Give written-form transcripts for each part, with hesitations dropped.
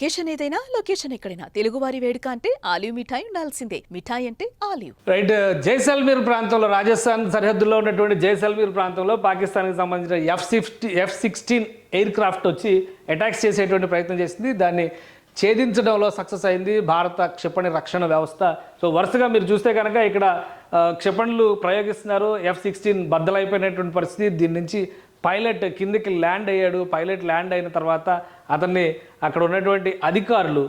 Occasion ఏదైనా location ఎక్కడైనా తెలుగువారి వేడుక అంటే ఆలివ్ మిఠాయి ఉండాల్సిందే. మిఠాయి అంటే ఆలివ్. రైట్. జైసల్మీర్ ప్రాంతంలో, రాజస్థాన్ సరిహద్దులో ఉన్నటువంటి జైసల్మీర్ ప్రాంతంలో పాకిస్తాన్కి సంబంధించిన F-16 ఎయిర్ క్రాఫ్ట్ వచ్చి అటాక్స్ చేసేటువంటి ప్రయత్నం చేసింది. దాన్ని ఛేదించడంలో సక్సెస్ అయింది భారత క్షిపణి రక్షణ వ్యవస్థ. సో వరుసగా మీరు చూస్తే కనుక ఇక్కడ క్షిపణులు ప్రయోగిస్తున్నారు. F-16 బద్దలైపోయినటువంటి పరిస్థితి. దీని నుంచి పైలట్ కిందికి ల్యాండ్ అయ్యాడు. పైలట్ ల్యాండ్ అయిన తర్వాత అతన్ని అక్కడ ఉన్నటువంటి అధికారులు,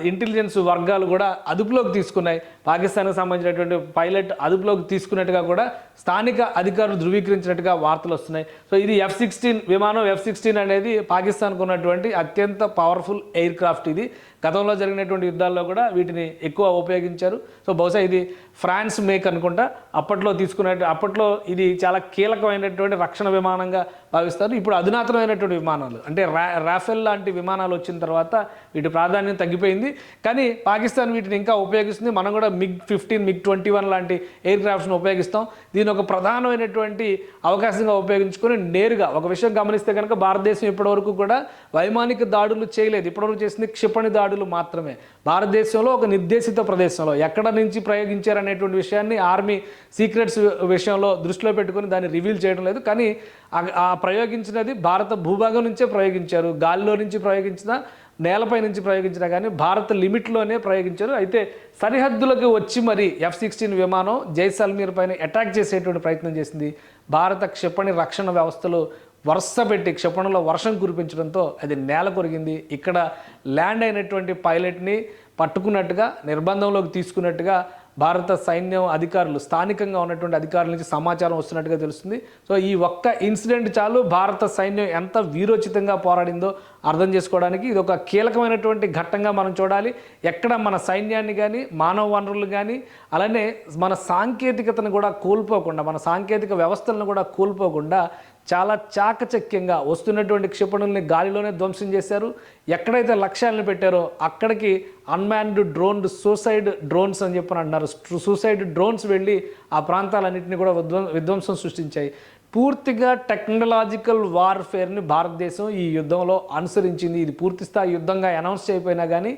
ఇంటెలిజెన్స్ వర్గాలు కూడా అదుపులోకి తీసుకున్నాయి. పాకిస్తాన్కి సంబంధించినటువంటి పైలట్ అదుపులోకి తీసుకున్నట్టుగా కూడా స్థానిక అధికారులు ధృవీకరించినట్టుగా వార్తలు వస్తున్నాయి. సో ఇది F-16 విమానం. F-16 అనేది పాకిస్తాన్కు ఉన్నటువంటి అత్యంత పవర్ఫుల్ ఎయిర్ క్రాఫ్ట్. ఇది గతంలో జరిగినటువంటి యుద్ధాల్లో కూడా వీటిని ఎక్కువ ఉపయోగించారు. సో బహుశా ఇది ఫ్రాన్స్ మేక్ అనుకుంటా. అప్పట్లో ఇది చాలా కీలకమైనటువంటి రక్షణ విమానంగా భావిస్తారు. ఇప్పుడు అధునాతనమైనటువంటి విమానాలు అంటే రాఫెల్ లాంటి విమానాలు వచ్చిన తర్వాత వీటి ప్రాధాన్యం తగ్గిపోయింది. కానీ పాకిస్తాన్ వీటిని ఇంకా ఉపయోగిస్తుంది. మనం కూడా MiG-15, MiG-21 లాంటి ఎయిర్ క్రాఫ్ట్స్ను ఉపయోగిస్తాం. దీని ఒక ప్రధానమైనటువంటి అవకాశంగా ఉపయోగించుకొని నేరుగా ఒక విషయం గమనిస్తే కనుక భారతదేశం ఇప్పటివరకు కూడా వైమానిక దాడులు చేయలేదు. ఇప్పటివరకు చేసింది క్షిపణి దాడులు మాత్రమే. భారతదేశంలో ఒక నిర్దేశిత ప్రదేశంలో ఎక్కడ నుంచి ప్రయోగించారనేటువంటి విషయాన్ని ఆర్మీ సీక్రెట్స్ విషయంలో దృష్టిలో పెట్టుకొని దాన్ని రివీల్ చేయడం లేదు. కానీ ఆ ప్రయోగించినది భారత భూభాగం నుంచే ప్రయోగించారు. గాలిలో నుంచి ప్రయోగించినా, నేలపై నుంచి ప్రయోగించినా కానీ భారత లిమిట్లోనే ప్రయోగించారు. అయితే సరిహద్దులకు వచ్చి మరి F-16 విమానం జైసల్మీర్ పైన అటాక్ చేసేటువంటి ప్రయత్నం చేసింది. భారత క్షిపణి రక్షణ వ్యవస్థలు వరుస పెట్టి క్షిపణుల వర్షం కురిపించడంతో అది నేల కొరిగింది. ఇక్కడ ల్యాండ్ అయినటువంటి పైలట్ని పట్టుకున్నట్టుగా, నిర్బంధంలోకి తీసుకున్నట్టుగా భారత సైన్యం అధికారులు, స్థానికంగా ఉన్నటువంటి అధికారుల నుంచి సమాచారం వస్తున్నట్టుగా తెలుస్తుంది. సో ఈ ఒక్క ఇన్సిడెంట్ చాలు భారత సైన్యం ఎంత వీరోచితంగా పోరాడిందో అర్థం చేసుకోవడానికి. ఇది ఒక కీలకమైనటువంటి ఘట్టంగా మనం చూడాలి. ఎక్కడ మన సైన్యాన్ని కానీ, మానవ వనరులు కానీ, అలానే మన సాంకేతికతను కూడా కోల్పోకుండా, మన సాంకేతిక వ్యవస్థలను కూడా కోల్పోకుండా చాలా చాకచక్యంగా వస్తున్నటువంటి క్షిపణుల్ని గాలిలోనే ధ్వంసం చేశారు. ఎక్కడైతే లక్ష్యాలను పెట్టారో అక్కడికి అన్మాన్డ్ సూసైడ్ డ్రోన్స్ అని చెప్పని అంటున్నారు. సూసైడ్ డ్రోన్స్ వెళ్ళి ఆ ప్రాంతాలన్నింటినీ కూడా విధ్వంసం సృష్టించాయి. పూర్తిగా టెక్నాలజికల్ వార్ఫేర్ని భారతదేశం ఈ యుద్ధంలో అనుసరించింది. ఇది పూర్తి స్థాయి యుద్ధంగా అనౌన్స్ చేయకపోయినా కానీ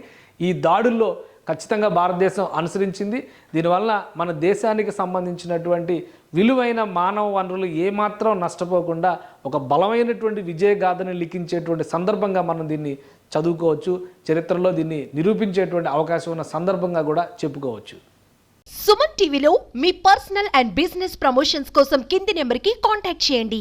ఈ దాడుల్లో ఖచ్చితంగా భారతదేశం అనుసరించింది. దీనివల్ల మన దేశానికి సంబంధించినటువంటి విలువైన మానవ వనరులు ఏమాత్రం నష్టపోకుండా ఒక బలమైనటువంటి విజయగాథని లిఖించేటువంటి సందర్భంగా మనం దీన్ని చదువుకోవచ్చు. చరిత్రలో దీన్ని నిరూపించేటువంటి అవకాశం ఉన్న సందర్భంగా కూడా చెప్పుకోవచ్చు. సుమన్ టీవీలో మీ పర్సనల్ అండ్ బిజినెస్ ప్రమోషన్స్ కోసం కింది నెంబర్కి కాంటాక్ట్ చేయండి.